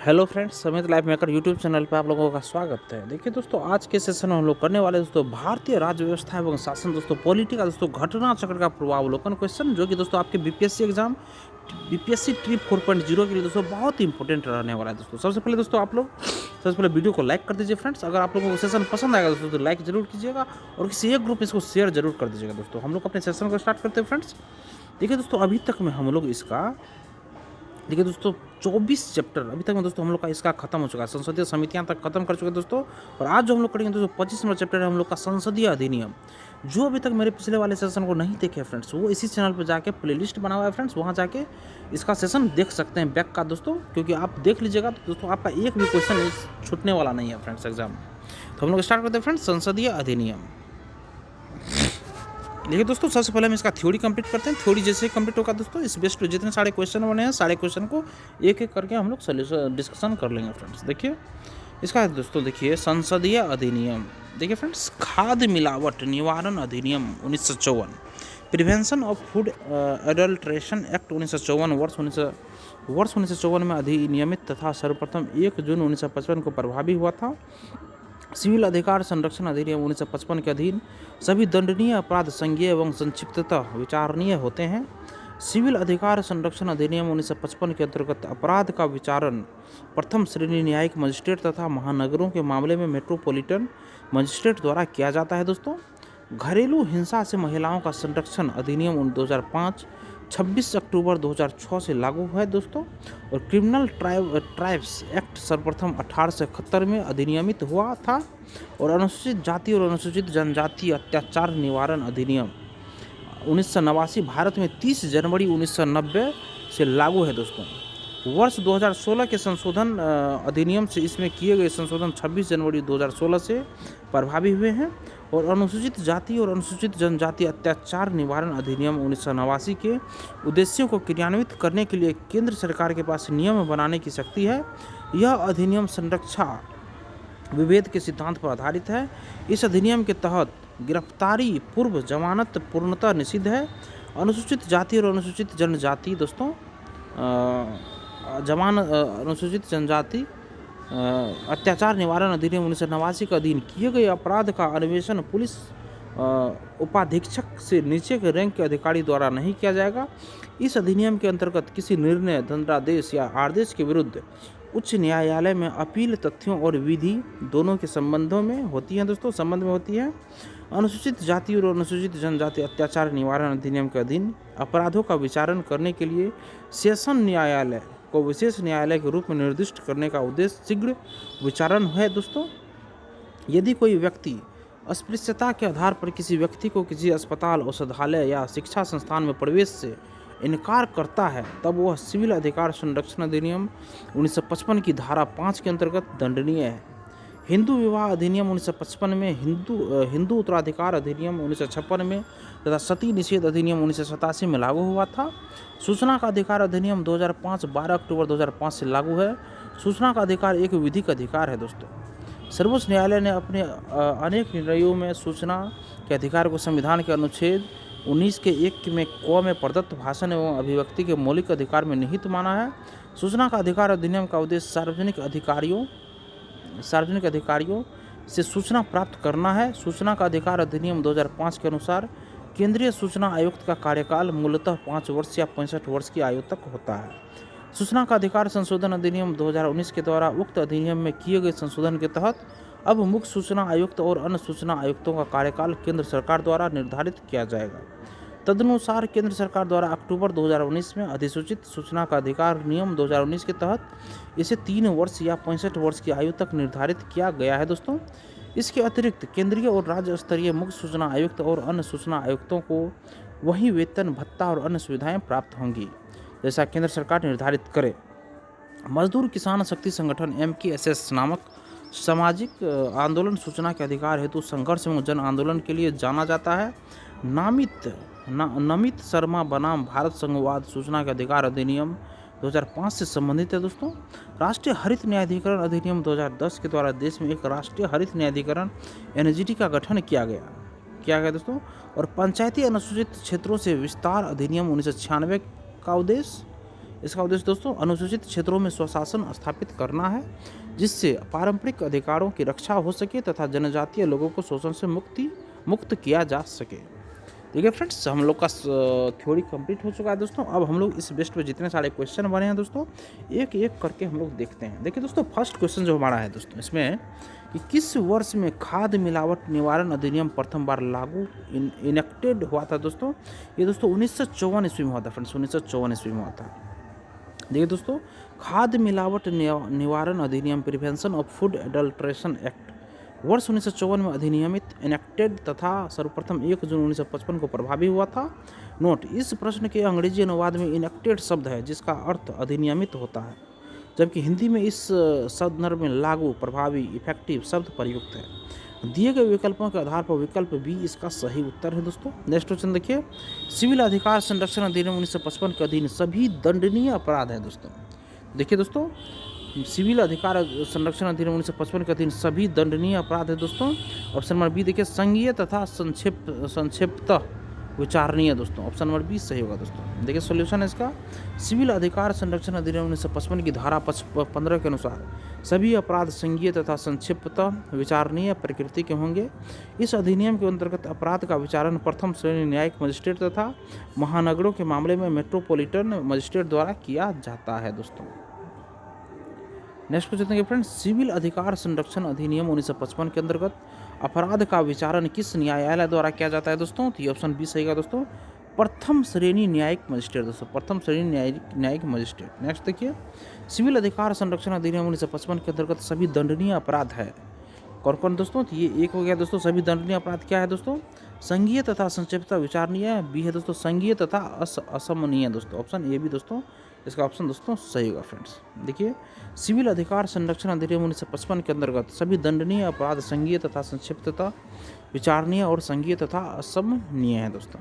Hello friends, समित life maker YouTube channel पर आप लोगों का स्वागत है। देखिए दोस्तों, आज के सेशन में हम लोग करने वाले दोस्तों भारतीय राज्य व्यवस्था एवं शासन दोस्तों पॉलिटी का दोस्तों घटना चक्र का पूर्वावलोकन क्वेश्चन, जो कि दोस्तों आपके बीपीएससी एग्जाम बीपीएससी ट्रिप 4.0 के लिए दोस्तों बहुत ही इंपॉर्टेंट रहने वाला है। दोस्तों सबसे पहले दोस्तों आप लोग सबसे पहले वीडियो को लाइक कर दीजिए फ्रेंड्स। अगर आप लोगों को सेशन पसंद आएगा दोस्तों तो लाइक जरूर कीजिएगा और किसी एक ग्रुप में इसको शेयर जरूर कर दीजिएगा। दोस्तों हम लोग अपने सेशन को स्टार्ट करते हैं फ्रेंड्स। देखिए दोस्तों, अभी तक में हम लोग इसका देखिए दोस्तों 24 चैप्टर अभी तक में दोस्तों हम लोग का इसका खत्म हो चुका है। संसदीय समितियां तक खत्म कर चुके हैं दोस्तों। और आज जो हम लोग करेंगे दोस्तों 25 नंबर चैप्टर है हम लोग का संसदीय अधिनियम। जो अभी तक मेरे पिछले वाले सेशन को नहीं देखे फ्रेंड्स, वो इसी चैनल पर जाके प्लेलिस्ट बना हुआ है फ्रेंड्स, वहाँ जाके इसका सेशन देख सकते हैं बैक का दोस्तों। क्योंकि आप देख लीजिएगा तो दोस्तों आपका एक भी क्वेश्चन छूटने वाला नहीं है फ्रेंड्स एग्जाम में। तो हम लोग स्टार्ट करते हैं फ्रेंड्स संसदीय अधिनियम। देखिए दोस्तों, सबसे पहले हम इसका थ्योरी कंप्लीट करते हैं। थ्योरी जैसे ही कंप्लीट होगा दोस्तों, इस बेस्ड जितने सारे क्वेश्चन बने हैं सारे क्वेश्चन को एक एक करके हम लोग सोल्यूशन डिस्कशन कर लेंगे फ्रेंड्स। देखिए इसका दोस्तों, देखिए संसदीय अधिनियम। देखिए फ्रेंड्स, खाद्य मिलावट निवारण अधिनियम 1954, prevention of food adulteration act 1954 वर्ष 1954 में अधिनियमित तथा सर्वप्रथम 1 जून 1955 को प्रभावी हुआ था। सिविल अधिकार संरक्षण अधिनियम 1955 के अधीन सभी दंडनीय अपराध संज्ञेय एवं संक्षिप्ततः विचारणीय होते हैं। सिविल अधिकार संरक्षण अधिनियम 1955 के अंतर्गत अपराध का विचारण प्रथम श्रेणी न्यायिक मजिस्ट्रेट तथा महानगरों के मामले में मेट्रोपॉलिटन मजिस्ट्रेट द्वारा किया जाता है। दोस्तों घरेलू हिंसा से महिलाओं का संरक्षण अधिनियम 2005 26 अक्टूबर 2006 से लागू हुआ है दोस्तों। और क्रिमिनल ट्राइब्स एक्ट सर्वप्रथम 1871 में अधिनियमित हुआ था। और अनुसूचित जाति और अनुसूचित जनजाति अत्याचार निवारण अधिनियम 1989 भारत में 30 जनवरी 1990 से लागू है दोस्तों। वर्ष 2016 के संशोधन अधिनियम से इसमें किए गए संशोधन 26 जनवरी 2016 से प्रभावी हुए हैं। और अनुसूचित जाति और अनुसूचित जनजाति अत्याचार निवारण अधिनियम 1989 के उद्देश्यों को क्रियान्वित करने के लिए केंद्र सरकार के पास नियम बनाने की शक्ति है। यह अधिनियम संरक्षा विभेद के सिद्धांत पर आधारित है। इस अधिनियम के तहत गिरफ्तारी पूर्व जमानत पूर्णतः निषिद्ध है। अनुसूचित जाति और अनुसूचित जनजाति दोस्तों अनुसूचित जनजाति अत्याचार निवारण अधिनियम 1989 के अधीन किए गए अपराध का अन्वेषण पुलिस उपाधीक्षक से नीचे के रैंक के अधिकारी द्वारा नहीं किया जाएगा। इस अधिनियम के अंतर्गत किसी निर्णय, दंडादेश या आदेश के विरुद्ध उच्च न्यायालय में अपील तथ्यों और विधि दोनों के संबंध में होती है। अनुसूचित जाति और अनुसूचित जनजाति अत्याचार निवारण अधिनियम के अधीन अपराधों का विचारण करने के लिए सेशन न्यायालय को विशेष न्यायालय के रूप में निर्दिष्ट करने का उद्देश्य शीघ्र विचारण है दोस्तों। यदि कोई व्यक्ति अस्पृश्यता के आधार पर किसी व्यक्ति को किसी अस्पताल, औषधालय या शिक्षा संस्थान में प्रवेश से इनकार करता है, तब वह सिविल अधिकार संरक्षण अधिनियम 1955 की धारा 5 के अंतर्गत दंडनीय है। हिंदू विवाह अधिनियम 1955 में, हिंदू उत्तराधिकार अधिनियम 1956 में तथा सती निषेध अधिनियम 1987 में लागू हुआ था। सूचना का अधिकार अधिनियम 2005 12 अक्टूबर 2005 से लागू है। सूचना का अधिकार एक विधिक अधिकार है दोस्तों। सर्वोच्च न्यायालय ने अपने अनेक निर्णयों में सूचना के अधिकार को संविधान के अनुच्छेद 19 के 1 में क में प्रदत्त भाषण एवं अभिव्यक्ति के मौलिक अधिकार में निहित माना है। सूचना का अधिकार अधिनियम का उद्देश्य सार्वजनिक अधिकारियों से सूचना प्राप्त करना है। सूचना का अधिकार अधिनियम 2005 के अनुसार केंद्रीय सूचना आयुक्त का कार्यकाल मूलतः 5 वर्ष या 65 वर्ष की आयु तक होता है। सूचना का अधिकार संशोधन अधिनियम 2019 के द्वारा उक्त अधिनियम में किए गए संशोधन के तहत अब मुख्य सूचना आयुक्त और अन्य सूचना आयुक्तों का कार्यकाल केंद्र सरकार द्वारा निर्धारित किया जाएगा। तदनुसार केंद्र सरकार द्वारा अक्टूबर 2019 में अधिसूचित सूचना का अधिकार नियम 2019 के तहत इसे 3 वर्ष या 65 वर्ष की आयु तक निर्धारित किया गया है दोस्तों। इसके अतिरिक्त केंद्रीय और राज्य स्तरीय मुख्य सूचना आयुक्त और अन्य सूचना आयुक्तों को वही वेतन, भत्ता और अन्य सुविधाएं प्राप्त होंगी जैसा केंद्र सरकार निर्धारित करे। मजदूर किसान शक्ति संगठन MKSS नामक सामाजिक आंदोलन सूचना के अधिकार हेतु संघर्ष एवं जन आंदोलन के लिए जाना जाता है। नमित शर्मा बनाम भारत संघवाद सूचना के अधिकार अधिनियम 2005 से संबंधित है दोस्तों। राष्ट्रीय हरित न्यायाधिकरण अधिनियम 2010 के द्वारा देश में एक राष्ट्रीय हरित न्यायाधिकरण NHT का गठन किया गया दोस्तों। और पंचायती अनुसूचित क्षेत्रों से विस्तार अधिनियम 1996 का उद्देश्य इसका उद्देश्य दोस्तों अनुसूचित क्षेत्रों में स्वशासन स्थापित करना है, जिससे पारंपरिक अधिकारों की रक्षा हो सके तथा जनजातीय लोगों को शोषण से मुक्त किया जा सके। ठीक है फ्रेंड्स, हम लोग का थ्योरी कंप्लीट हो चुका है दोस्तों। अब हम लोग इस बेस्ट पे जितने सारे क्वेश्चन बने हैं दोस्तों, एक एक करके हम लोग देखते हैं। देखिए दोस्तों, फर्स्ट क्वेश्चन जो हमारा है दोस्तों, इसमें कि किस वर्ष में खाद्य मिलावट निवारण अधिनियम प्रथम बार लागू इनेक्टेड हुआ था दोस्तों? ये दोस्तों 1954 ईस्वी में हुआ था फ्रेंड्स, 1954 ईस्वी में हुआ था। देखिए दोस्तों, खाद्य मिलावट निवारण अधिनियम prevention of food adulteration act वर्ष 1954 में अधिनियमित इनेक्टेड तथा सर्वप्रथम 1 जून 1955 को प्रभावी हुआ था। नोट, इस प्रश्न के अंग्रेजी अनुवाद में इनेक्टेड शब्द है जिसका अर्थ अधिनियमित होता है, जबकि हिंदी में इस संदर्भ में लागू, प्रभावी, इफेक्टिव शब्द प्रयुक्त है। दिए गए विकल्पों के आधार पर विकल्प बी इसका सही उत्तर है दोस्तों। नेक्स्ट क्वेश्चन देखिए, सिविल अधिकार संरक्षण अधिनियम 1955 के अधीन सभी दंडनीय अपराध है दोस्तों। देखिए दोस्तों, सिविल अधिकार संरक्षण अधिनियम 1955 के अधीन सभी दंडनीय अपराध है दोस्तों। ऑप्शन नंबर बी देखिए, संज्ञेय तथा संक्षिप्त विचारणीय दोस्तों। ऑप्शन नंबर बी सही होगा दोस्तों। देखिए सॉल्यूशन है इसका, सिविल अधिकार संरक्षण अधिनियम 1955 की धारा 15 के अनुसार सभी अपराध संज्ञेय तथा संक्षिप्त विचारणीय प्रकृति के होंगे। इस अधिनियम के अंतर्गत अपराध का विचारण प्रथम श्रेणी न्यायिक मजिस्ट्रेट तथा महानगरों के मामले में मेट्रोपॉलिटन मजिस्ट्रेट द्वारा किया जाता है दोस्तों। नेक्स्ट क्वेश्चन देखिए फ्रेंड्स, सिविल अधिकार संरक्षण अधिनियम 1955 के अंतर्गत अपराध का विचारण किस न्यायालय द्वारा किया जाता है दोस्तों? तो ये ऑप्शन बी सही है दोस्तों, प्रथम श्रेणी न्यायिक मजिस्ट्रेट दोस्तों, प्रथम श्रेणी न्यायिक मजिस्ट्रेट। नेक्स्ट देखिए, सिविल अधिकार संरक्षण अधिनियम 1955 के अंतर्गत सभी दंडनीय अपराध है कौन कौन दोस्तों? तो ये एक हो गया दोस्तों, सभी दंडनीय अपराध क्या है दोस्तों? संज्ञेय तथा संक्षिप्त विचारणीय। बी है दोस्तों संज्ञेय तथा असमनीय दोस्तों। ऑप्शन ए भी दोस्तों इसका ऑप्शन दोस्तों सही होगा फ्रेंड्स। देखिए, सिविल अधिकार संरक्षण अधिनियम 1955 के अंतर्गत सभी दंडनीय अपराध संज्ञेय तथा संक्षिप्तता विचारणीय और संज्ञेय तथा असमनीय है दोस्तों।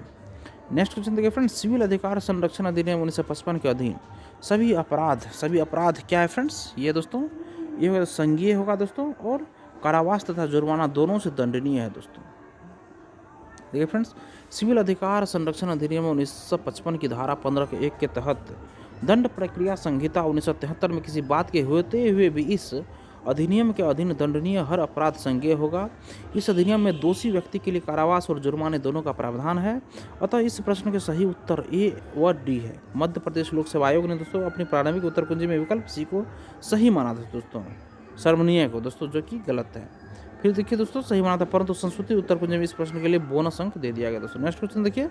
नेक्स्ट क्वेश्चन देखिए फ्रेंड्स, सिविल अधिकार संरक्षण अधिनियम 1955 के अधीन सभी अपराध क्या है फ्रेंड्स? ये दोस्तों ये होगा संज्ञेय होगा दोस्तों, और कारावास तथा जुर्माना दोनों से दंडनीय है दोस्तों। देखिए फ्रेंड्स, सिविल अधिकार संरक्षण अधिनियम 1955 की धारा 15 के 1 के तहत दंड प्रक्रिया संहिता 1973 में किसी बात के होते हुए भी इस अधिनियम के अधीन दंडनीय हर अपराध संज्ञेय होगा। इस अधिनियम में दोषी व्यक्ति के लिए कारावास और जुर्माने दोनों का प्रावधान है। अतः इस प्रश्न के सही उत्तर ए व डी है। मध्य प्रदेश लोक सेवा आयोग ने दोस्तों अपनी प्रारंभिक उत्तर कुंजी में विकल्प सी को सही माना था दोस्तों, सर्वनीय को दोस्तों, जो कि गलत है। फिर देखिए दोस्तों सही माना था, परंतु संस्कृति उत्तर कुंज में इस प्रश्न के लिए बोनस अंक दे दिया गया दोस्तों। नेक्स्ट क्वेश्चन देखिए,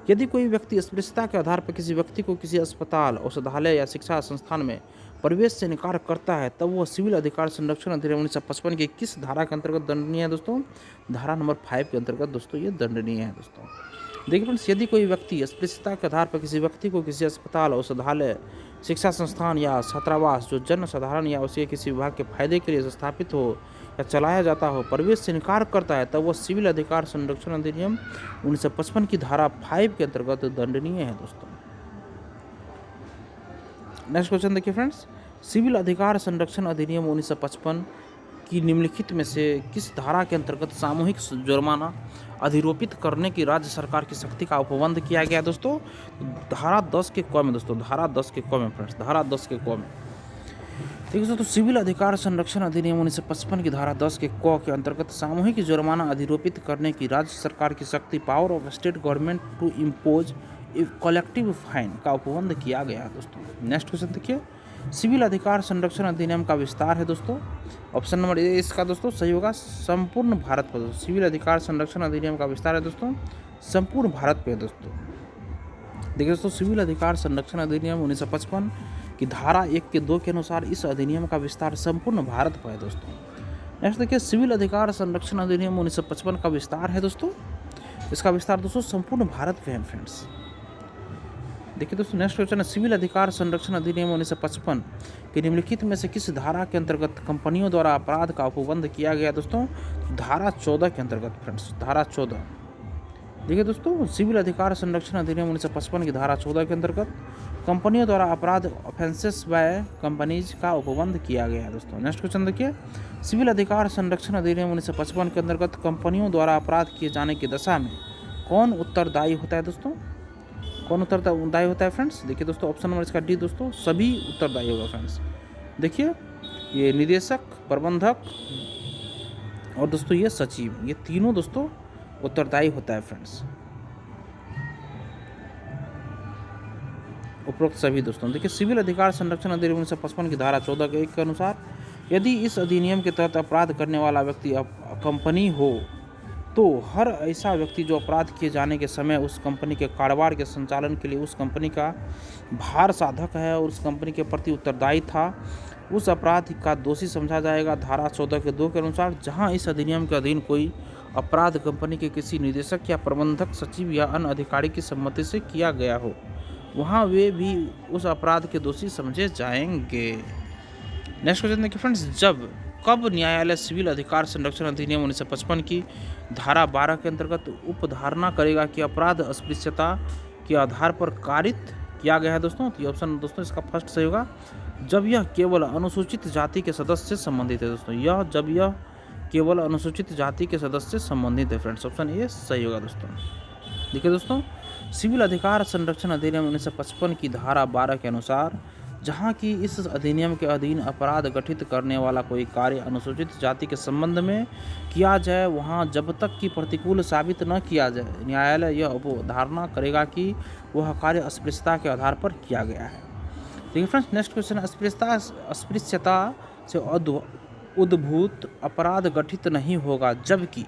यदि कोई व्यक्ति अस्पृश्यता के आधार पर किसी व्यक्ति को किसी अस्पताल, औषधालय या शिक्षा संस्थान में प्रवेश से इनकार करता है, तब वह सिविल अधिकार संरक्षण अधिनियम 1955 की किस धारा के अंतर्गत दंडनीय है दोस्तों? धारा नंबर 5 के अंतर्गत दोस्तों ये दंडनीय है दोस्तों। देखिए फ्रेंड्स, यदि कोई व्यक्ति अस्पृश्यता के आधार पर किसी व्यक्ति को किसी अस्पताल, औषधालय, शिक्षा संस्थान या छात्रावास जो जन साधारण या उसके किसी विभाग के फायदे के लिए स्थापित हो या चलाया जाता हो, प्रवेश से इनकार करता है, तब वह सिविल अधिकार संरक्षण अधिनियम 1955 की धारा 5 के अंतर्गत दंडनीय है दोस्तों। नेक्स्ट क्वेश्चन देखिए फ्रेंड्स, सिविल अधिकार संरक्षण अधिनियम 1955 की निम्नलिखित में से किस धारा के अंतर्गत सामूहिक जुर्माना अधिरोपित करने की राज्य सरकार की शक्ति का उपबंध किया गया दोस्तों? धारा 10 के क में दोस्तों, धारा 10 के क में फ्रेंड्स, धारा 10 के क में। ठीक है दोस्तों, सिविल अधिकार संरक्षण अधिनियम 1955 की धारा 10 के क के अंतर्गत सामूहिक जुर्माना अधिरोपित करने की राज्य सरकार की शक्ति, power of state government to impose collective fine का उपबंध किया गया है दोस्तों। नेक्स्ट क्वेश्चन देखिए, सिविल अधिकार संरक्षण अधिनियम का विस्तार है दोस्तों। ऑप्शन नंबर ए इसका दोस्तों सही होगा, संपूर्ण भारत पर दोस्तों। सिविल अधिकार संरक्षण अधिनियम का विस्तार है दोस्तों संपूर्ण भारत पे दोस्तों। देखिए दोस्तों, सिविल अधिकार संरक्षण अधिनियम 1955 की धारा 1 के 2 के अनुसार इस अधिनियम का विस्तार संपूर्ण भारत पर है दोस्तों। नेक्स्ट देखिए, सिविल अधिकार संरक्षण अधिनियम 1955 का विस्तार है दोस्तों, इसका विस्तार दोस्तों संपूर्ण भारत पे है फ्रेंड्स। देखिए दोस्तों, नेक्स्ट क्वेश्चन है, सिविल अधिकार संरक्षण अधिनियम 1955 के निम्नलिखित में से किस धारा के अंतर्गत कंपनियों द्वारा अपराध का उपबंध किया गया दोस्तों? धारा 14 के अंतर्गत फ्रेंड्स, धारा 14। देखिए दोस्तों, सिविल अधिकार संरक्षण अधिनियम 1955 की धारा 14 के अंतर्गत कंपनियों द्वारा अपराध ऑफेंसेस बाय कंपनीज का उपबंध किया गया है दोस्तों। नेक्स्ट क्वेश्चन देखिए, सिविल अधिकार संरक्षण अधिनियम 1955 के अंतर्गत कंपनियों द्वारा अपराध किए जाने की दशा में कौन उत्तरदायी होता है दोस्तों? कौन उत्तरदायी होता है फ्रेंड्स? देखिए दोस्तों ऑप्शन नंबर इसका डी दोस्तों, सभी उत्तरदायी होगा फ्रेंड्स। देखिए ये निदेशक, प्रबंधक और दोस्तों ये सचिव, ये तीनों दोस्तों उत्तरदायी होता है फ्रेंड्स, उपरोक्त सभी दोस्तों। देखिए सिविल अधिकार संरक्षण अधिनियम 1955 की धारा 14 के 1 के अनुसार यदि इस अधिनियम के तहत अपराध करने वाला व्यक्ति कंपनी हो तो हर ऐसा व्यक्ति जो अपराध किए जाने के समय उस कंपनी के कारोबार के संचालन के लिए उस कंपनी का भार साधक है और उस कंपनी के प्रति उत्तरदायी था, उस अपराध का दोषी समझा जाएगा। धारा 14 के 2 के अनुसार जहां इस अधिनियम के अधीन कोई अपराध कंपनी के किसी निदेशक या प्रबंधक, सचिव या अन्य अधिकारी की सम्मति से किया गया हो, वहाँ वे भी उस अपराध के दोषी समझे जाएंगे। नेक्स्ट क्वेश्चन देखिए फ्रेंड्स, कब न्यायालय सिविल अधिकार संरक्षण अधिनियम 1955 की धारा 12 के अंतर्गत उपधारणा करेगा कि अपराध अस्पृश्यता के आधार पर कारित किया गया है दोस्तों? तो ये ऑप्शन दोस्तों इसका फर्स्ट सही होगा, जब यह केवल अनुसूचित जाति के सदस्य से संबंधित है दोस्तों। जब यह केवल अनुसूचित जाति के सदस्य से संबंधित है फ्रेंड्स, ऑप्शन ए सही होगा दोस्तों। देखिए दोस्तों सिविल अधिकार संरक्षण अधिनियम 1955 की धारा 12 के अनुसार जहाँ की इस अधिनियम के अधीन अपराध गठित करने वाला कोई कार्य अनुसूचित जाति के संबंध में किया जाए, वहाँ जब तक कि प्रतिकूल साबित न किया जाए, न्यायालय यह अवधारणा करेगा कि वह कार्य अस्पृश्यता के आधार पर किया गया है। देखिए फ्रेंड्स नेक्स्ट क्वेश्चन, अस्पृश्यता से उद्भूत अपराध गठित नहीं होगा जबकि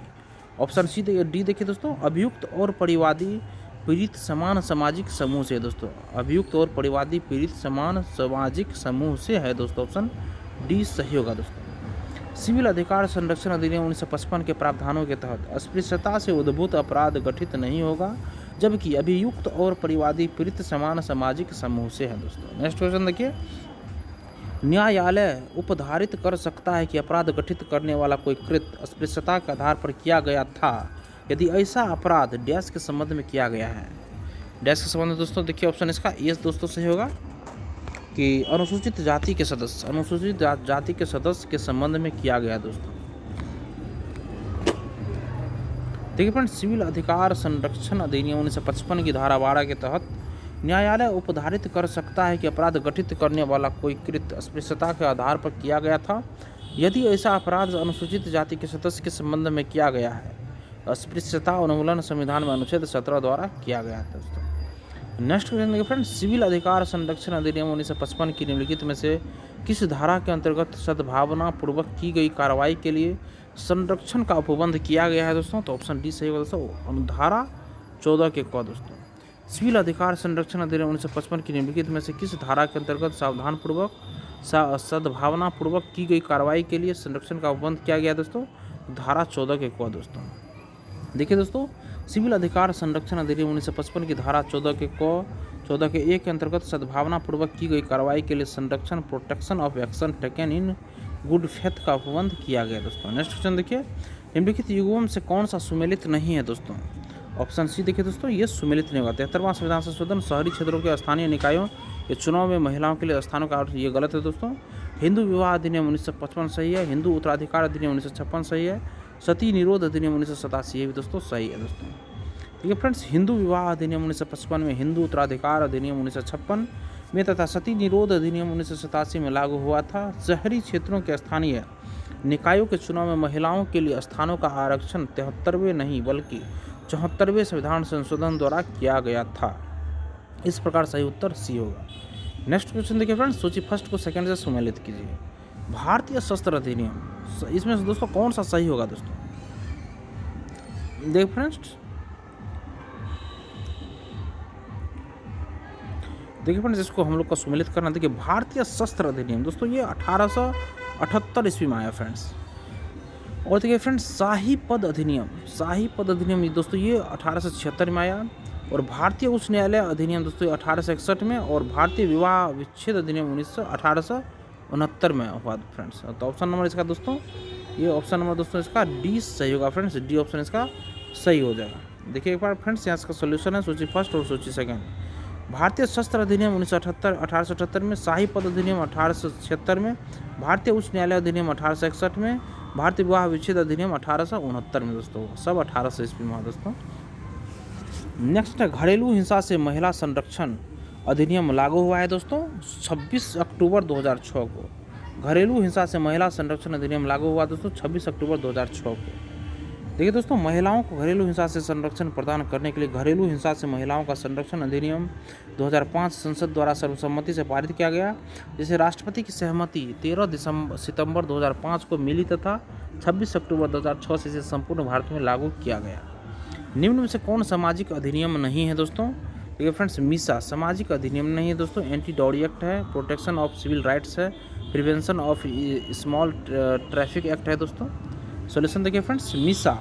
ऑप्शन सी डी देखिए दोस्तों, अभियुक्त और परिवादी पीड़ित समान सामाजिक समूह से दोस्तों, अभियुक्त और परिवादी पीड़ित समान सामाजिक समूह से है दोस्तों, ऑप्शन डी सही होगा दोस्तों। सिविल अधिकार संरक्षण अधिनियम 1955 के प्रावधानों के तहत अस्पृश्यता से उद्भूत अपराध गठित नहीं होगा जबकि अभियुक्त और परिवादी पीड़ित समान सामाजिक समूह से है दोस्तों। नेक्स्ट क्वेश्चन देखिए, न्यायालय उपधारित कर सकता है कि अपराध गठित करने वाला कोई कृत्य अस्पृश्यता के आधार पर किया गया था यदि ऐसा अपराध डैश के संबंध में किया गया है। डैश के संबंध में दोस्तों देखिए ऑप्शन इसका ये दोस्तों सही होगा कि अनुसूचित जाति के सदस्य के संबंध में किया गया दोस्तों। देखिए फ्रेंड्स सिविल अधिकार संरक्षण अधिनियम 1955 की धारा 12 के तहत न्यायालय उपधारित कर सकता है कि अपराध गठित करने वाला कोई कृत्य अस्पृश्यता के आधार पर किया गया था यदि ऐसा अपराध अनुसूचित जाति के सदस्य के संबंध में किया गया है। अस्पृश्यता उन्मूलन संविधान में अनुच्छेद 17 द्वारा किया गया है दोस्तों। नेक्स्ट क्वेश्चन देखिए फ्रेंड्स, सिविल अधिकार संरक्षण अधिनियम 1955 की निम्नलिखित में से किस धारा के अंतर्गत सद्भावना पूर्वक की गई कार्रवाई के लिए संरक्षण का उपबंध किया गया है दोस्तों? तो ऑप्शन डी सही होगा दोस्तों, धारा 14 के क दोस्तों। सिविल अधिकार संरक्षण अधिनियम 1955 की निम्नलिखित में से किस धारा के अंतर्गत सावधानपूर्वक सद्भावनापूर्वक की गई कार्रवाई के लिए संरक्षण का उपबंध किया गया दोस्तों? धारा 14 के क दोस्तों। देखिए दोस्तों सिविल अधिकार संरक्षण अधिनियम 1955 की धारा 14 के 1 के अंतर्गत सद्भावनापूर्वक की गई कार्रवाई के लिए संरक्षण protection of action taken in good faith का उपबंध किया गया दोस्तों। नेक्स्ट क्वेश्चन देखिए, निम्नलिखित युगों से कौन सा सुमेलित नहीं है दोस्तों? ऑप्शन सी देखिए दोस्तों, ये सुमेलित नहीं होगा। 73वां संविधान संशोधन शहरी क्षेत्रों के स्थानीय निकायों के चुनाव में महिलाओं के लिए स्थानों का अर्थ ये गलत है दोस्तों। हिंदू विवाह अधिनियम 1955 सही है। हिंदू उत्तराधिकार अधिनियम 1956 सही है। सती निरोध अधिनियम 1987 ये भी दोस्तों सही है दोस्तों। ठीक है फ्रेंड्स, हिंदू विवाह अधिनियम 1955 में, हिंदू उत्तराधिकार अधिनियम 1956 में तथा सती निरोध अधिनियम 1987 में लागू हुआ था। शहरी क्षेत्रों के स्थानीय निकायों के चुनाव में महिलाओं के लिए स्थानों का आरक्षण 73वें नहीं बल्कि 74वें संविधान संशोधन द्वारा किया गया था। इस प्रकार सही उत्तर सी होगा। नेक्स्ट क्वेश्चन देखिए फ्रेंड्स, सूची फर्स्ट को सेकंड से सुमेलित कीजिए। भारतीय शस्त्र अधिनियम, इसमें से दोस्तों कौन सा सही होगा दोस्तों? देखिए फ्रेंड्स, इसको हम लोग को सुमेलित करना। देखिए भारतीय शस्त्र अधिनियम दोस्तों ये 1878 ईस्वी में आया फ्रेंड्स। और देखिए फ्रेंड्स शाही पद अधिनियम दोस्तों ये 1876 में आया। और भारतीय उच्च न्यायालय अधिनियम दोस्तों 1861 में। और भारतीय विवाह विच्छेद अधिनियम 1869 में हुआ फ्रेंड्स। तो ऑप्शन नंबर इसका दोस्तों, ये ऑप्शन नंबर दोस्तों इसका डी सही होगा फ्रेंड्स। डी ऑप्शन इसका सही हो जाएगा। देखिए एक बार फ्रेंड्स यहाँ इसका सोल्यूशन है सूची फर्स्ट और सूची सेकंड। भारतीय शस्त्र अधिनियम 1878 में, शाही पद अधिनियम 1876 में, भारतीय उच्च न्यायालय अधिनियम 1861 में, भारतीय विवाह विच्छेद अधिनियम 1869 में दोस्तों। सब 1800 ईस्वी में दोस्तों। नेक्स्ट है घरेलू हिंसा से महिला संरक्षण अधिनियम लागू हुआ है दोस्तों 26 अक्टूबर 2006 को। घरेलू हिंसा से महिला संरक्षण अधिनियम लागू हुआ दोस्तों 26 अक्टूबर 2006 को। देखिए दोस्तों, महिलाओं को घरेलू हिंसा से संरक्षण प्रदान करने के लिए घरेलू हिंसा से महिलाओं का संरक्षण अधिनियम 2005 संसद द्वारा सर्वसम्मति से पारित किया गया, जिसे राष्ट्रपति की सहमति 13 सितंबर 2005 को मिली तथा 26 अक्टूबर 2006 से इसे संपूर्ण भारत में लागू किया गया। निम्न में से कौन सामाजिक अधिनियम नहीं है दोस्तों? देखिए फ्रेंड्स, मीसा सामाजिक अधिनियम नहीं है दोस्तों। एंटी डॉरी एक्ट है, प्रोटेक्शन ऑफ सिविल राइट्स है, prevention of small traffic act है दोस्तों। सॉल्यूशन देखिए friends, Misa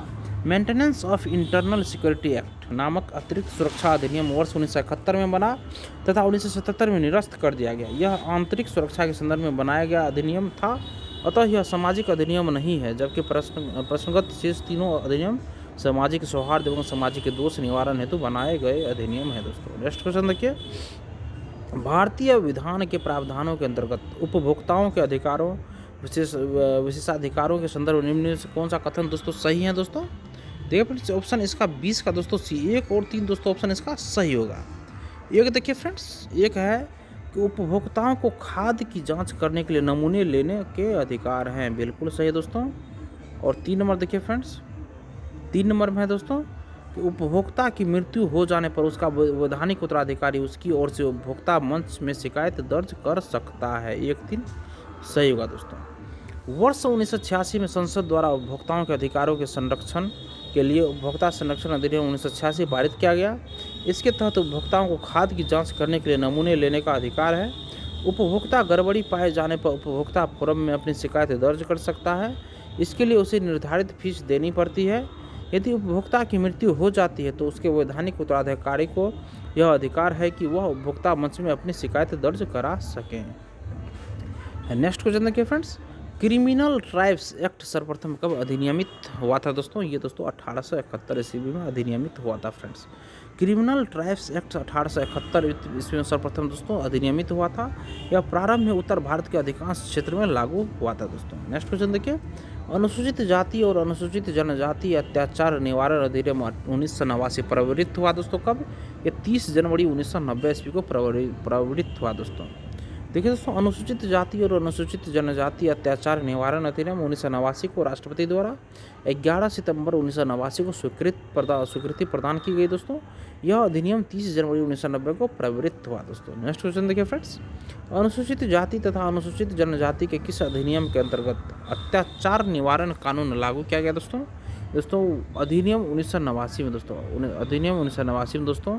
maintenance of internal security act नामक अतिरिक्त सुरक्षा अधिनियम वर्ष 1971 में बना तथा 1977 में निरस्त कर दिया गया। यह आंतरिक सुरक्षा के संदर्भ में बनाया गया अधिनियम था, अतः यह सामाजिक अधिनियम नहीं है, जबकि प्रश्नगत शेष तीनों अधिनियम सामाजिक सौहार्द एवं सामाजिक दोष निवारण हेतु बनाए गए अधिनियम है दोस्तों। नेक्स्ट क्वेश्चन देखिए, भारतीय विधान के प्रावधानों के अंतर्गत उपभोक्ताओं के अधिकारों विशेषाधिकारों के संदर्भ निम्न से कौन सा कथन दोस्तों सही है दोस्तों? देखिए फ्रेंड्स, ऑप्शन इसका 20 का दोस्तों सी, 1 और 3 दोस्तों ऑप्शन इसका सही होगा। एक देखिए फ्रेंड्स, एक है कि उपभोक्ताओं को खाद्य की जांच करने के लिए नमूने लेने के अधिकार हैं, बिल्कुल सही है दोस्तों। और 3 नंबर देखिए फ्रेंड्स, 3 नंबर में है दोस्तों कि उपभोक्ता की मृत्यु हो जाने पर उसका वैधानिक उत्तराधिकारी उसकी ओर से उपभोक्ता मंच में शिकायत दर्ज कर सकता है। 1-3 सही होगा दोस्तों। वर्ष 1986 में संसद द्वारा उपभोक्ताओं के अधिकारों के संरक्षण के लिए उपभोक्ता संरक्षण अधिनियम 1986 पारित किया गया। इसके तहत उपभोक्ताओं को खाद्य की जांच करने के लिए नमूने लेने का अधिकार है। उपभोक्ता गड़बड़ी पाए जाने पर उपभोक्ता फोरम में अपनी शिकायत दर्ज कर सकता है। इसके लिए उसे निर्धारित फीस देनी पड़ती है। यदि उपभोक्ता की मृत्यु हो जाती है तो उसके वैधानिक उत्तराधिकारी को यह अधिकार है कि वह उपभोक्ता मंच में अपनी शिकायत दर्ज करा सकें। नेक्स्ट क्वेश्चन देखिए फ्रेंड्स, क्रिमिनल ट्राइब्स एक्ट सर्वप्रथम कब अधिनियमित हुआ था दोस्तों? ये दोस्तों 1871 ईस्वी में अधिनियमित हुआ था फ्रेंड्स। क्रिमिनल ट्राइब्स एक्ट 1871 ईस्वी में सर्वप्रथम दोस्तों अधिनियमित हुआ था। यह प्रारंभ में उत्तर भारत के अधिकांश क्षेत्र में लागू हुआ था दोस्तों। नेक्स्ट क्वेश्चन देखिए, अनुसूचित जाति और अनुसूचित जनजाति अत्याचार निवारण अधिनियम 1989 प्रवृत्त हुआ दोस्तों। कब? ये 30 जनवरी 1990 ईस्वी को प्रवृत्त हुआ दोस्तों। देखिए दोस्तों, अनुसूचित जाति और अनुसूचित जनजाति अत्याचार निवारण अधिनियम 1989 को राष्ट्रपति द्वारा 11 सितंबर 1989 को स्वीकृति प्रदान की गई दोस्तों। यह अधिनियम 30 जनवरी 1990 को प्रवृत्त हुआ दोस्तों। नेक्स्ट क्वेश्चन देखिए फ्रेंड्स, अनुसूचित जाति तथा अनुसूचित जनजाति के किस अधिनियम के अंतर्गत अत्याचार निवारण कानून लागू किया गया दोस्तों? अधिनियम 1989 में दोस्तों, अधिनियम 1989 में दोस्तों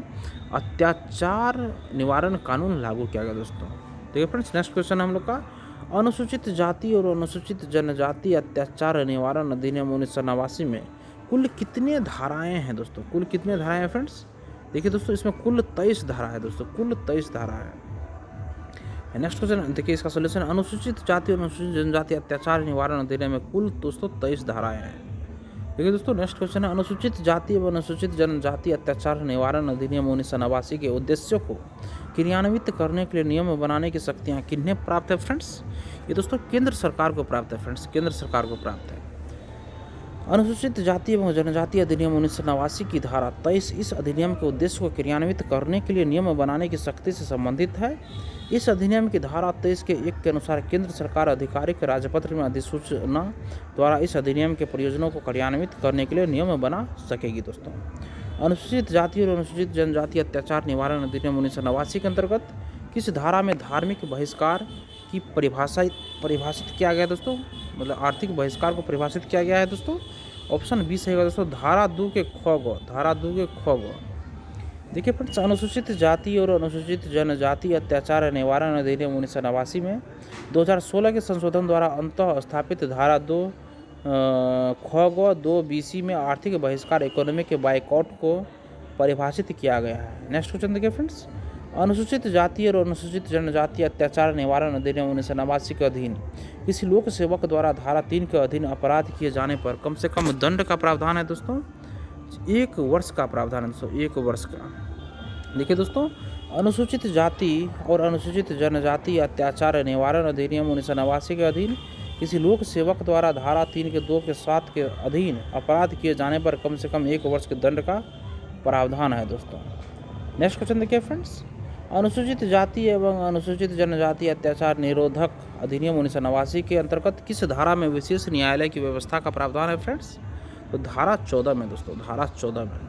अत्याचार निवारण कानून लागू किया गया दोस्तों। देखिए फ्रेंड्स, नेक्स्ट क्वेश्चन है हम लोग का, अनुसूचित जाति और अनुसूचित जनजाति अत्याचार निवारण अधिनियम 1989 में कुल कितने धाराएं हैं दोस्तों? कुल कितने धाराएं हैं फ्रेंड्स? देखिए दोस्तों, इसमें कुल 23 धारा है दोस्तों, कुल 23 धारा है। नेक्स्ट क्वेश्चन देखिए, इसका सोल्यूशन, अनुसूचित जाति और अनुसूचित जनजाति अत्याचार निवारण अधिनियम में कुल दोस्तों 23 धाराएं हैं। देखिए दोस्तों, नेक्स्ट क्वेश्चन है, अनुसूचित जाति एवं अनुसूचित जनजाति अत्याचार निवारण अधिनियम 1989 के उद्देश्यों को क्रियान्वित करने के लिए नियम बनाने की शक्तियाँ किन्हें प्राप्त है फ्रेंड्स? ये दोस्तों केंद्र सरकार को प्राप्त है फ्रेंड्स, केंद्र सरकार को प्राप्त है। अनुसूचित जाति एवं जनजाति अधिनियम 1989 की धारा 23 इस अधिनियम के उद्देश्य को क्रियान्वित करने के लिए नियम बनाने की शक्ति से संबंधित है। इस अधिनियम की धारा 23 के 1 के अनुसार केंद्र सरकार आधिकारिक राजपत्र में अधिसूचना द्वारा इस अधिनियम के प्रयोजनों को क्रियान्वित करने के लिए नियम बना सकेगी दोस्तों। अनुसूचित जाति और अनुसूचित जनजाति अत्याचार निवारण अधिनियम 1989 के अंतर्गत किस धारा में धार्मिक बहिष्कार की परिभाषित किया गया दोस्तों? मतलब आर्थिक बहिष्कार को परिभाषित किया गया है दोस्तों। ऑप्शन बी सही होगा दोस्तों, धारा 2 के ख ग। देखिए फ्रेंड्स, अनुसूचित जाति और अनुसूचित जनजाति अत्याचार निवारण अधिनियम 1989 में 2016 के संशोधन द्वारा अंतः स्थापित धारा 2 ख ग 2 BC में आर्थिक बहिष्कार इकोनॉमिक बाइकआउट को परिभाषित किया गया है। नेक्स्ट क्वेश्चन देखिए फ्रेंड्स, अनुसूचित जाति और अनुसूचित जनजाति अत्याचार निवारण अधिनियम 1989 के अधीन किसी लोक सेवक द्वारा धारा 3 के अधीन अपराध किए जाने पर कम से कम दंड का प्रावधान है दोस्तों। 1 वर्ष का प्रावधान है दोस्तों, 1 वर्ष का। देखिए दोस्तों, अनुसूचित जाति और अनुसूचित जनजाति अत्याचार निवारण अधिनियम 1989 के अधीन किसी लोक सेवक द्वारा धारा 3 के 2 के 7 के अधीन अपराध किए जाने पर कम से कम 1 वर्ष के दंड का प्रावधान है दोस्तों। नेक्स्ट क्वेश्चन देखिए फ्रेंड्स, अनुसूचित जाति एवं अनुसूचित जनजाति अत्याचार निरोधक अधिनियम 1989 के अंतर्गत किस धारा में विशेष न्यायालय की व्यवस्था का प्रावधान है फ्रेंड्स? तो धारा 14 में दोस्तों, धारा 14 में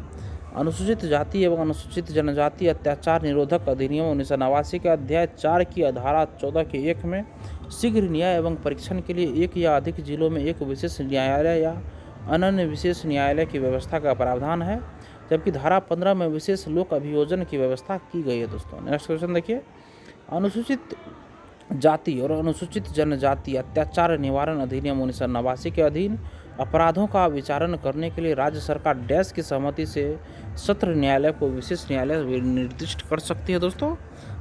अनुसूचित जाति एवं अनुसूचित जनजाति अत्याचार निरोधक अधिनियम 1989 के अध्याय 4 की धारा 14 के 1 में शीघ्र न्याय एवं परीक्षण के लिए एक या अधिक जिलों में एक विशेष न्यायालय या अनन्य विशेष न्यायालय की व्यवस्था का प्रावधान है, जबकि धारा 15 में विशेष लोक अभियोजन की व्यवस्था की गई है दोस्तों। नेक्स्ट क्वेश्चन देखिए, अनुसूचित जाति और अनुसूचित जनजाति अत्याचार निवारण अधिनियम 1989 के अधीन अपराधों का विचारण करने के लिए राज्य सरकार डैश की सहमति से सत्र न्यायालय को विशेष न्यायालय निर्दिष्ट कर सकती है दोस्तों।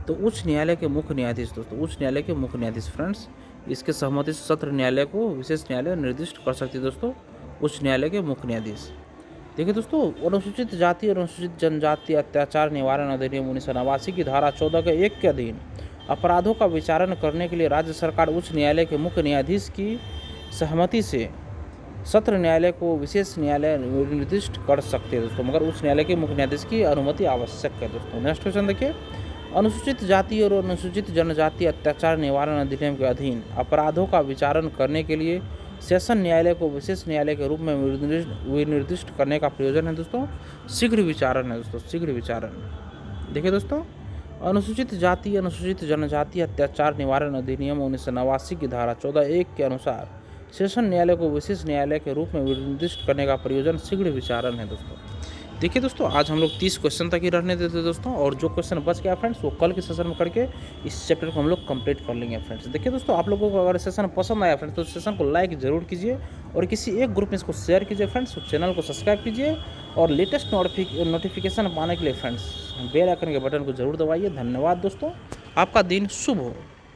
तो उच्च न्यायालय के मुख्य न्यायाधीश दोस्तों, उच्च न्यायालय के मुख्य न्यायाधीश फ्रेंड्स, इसके सहमति से सत्र न्यायालय को विशेष न्यायालय निर्दिष्ट कर सकती है दोस्तों, उच्च न्यायालय के मुख्य न्यायाधीश। देखिए दोस्तों, अनुसूचित जाति और अनुसूचित जनजाति अत्याचार निवारण अधिनियम 1989 की धारा 14 के 1 के अधीन अपराधों का विचारण करने के लिए राज्य सरकार उच्च न्यायालय के मुख्य न्यायाधीश की सहमति से सत्र न्यायालय को विशेष न्यायालय निर्दिष्ट कर सकते हैं दोस्तों, मगर उच्च न्यायालय के मुख्य न्यायाधीश की अनुमति आवश्यक है दोस्तों। नेक्स्ट क्वेश्चन देखिए, अनुसूचित जाति और अनुसूचित जनजाति अत्याचार निवारण अधिनियम के अधीन अपराधों का विचारण करने के लिए सेशन न्यायालय को विशेष न्यायालय के रूप में विनिर्दिष्ट करने का प्रयोजन है दोस्तों, शीघ्र विचारण है दोस्तों, शीघ्र विचारण। देखिए दोस्तों, अनुसूचित जाति अनुसूचित जनजाति अत्याचार निवारण अधिनियम 1989 की धारा 14(1) के अनुसार सेशन न्यायालय को विशेष न्यायालय के रूप में निर्दिष्ट करने का प्रयोजन शीघ्र विचारण है दोस्तों। देखिए दोस्तों, आज हम लोग 30 क्वेश्चन तक ही रहने देते दोस्तों, और जो क्वेश्चन बच गया फ्रेंड्स वो कल के सेशन में करके इस चैप्टर को हम लोग कंप्लीट कर लेंगे फ्रेंड्स। देखिए दोस्तों, आप लोगों को अगर सेशन पसंद आया फ्रेंड्स तो सेशन को लाइक जरूर कीजिए और किसी एक ग्रुप में इसको शेयर कीजिए फ्रेंड्स। तो चैनल को सब्सक्राइब कीजिए और लेटेस्ट नोटिफिकेशन पाने के लिए फ्रेंड्स बेल आइकन के बटन को जरूर दबाइए। धन्यवाद दोस्तों, आपका दिन शुभ हो।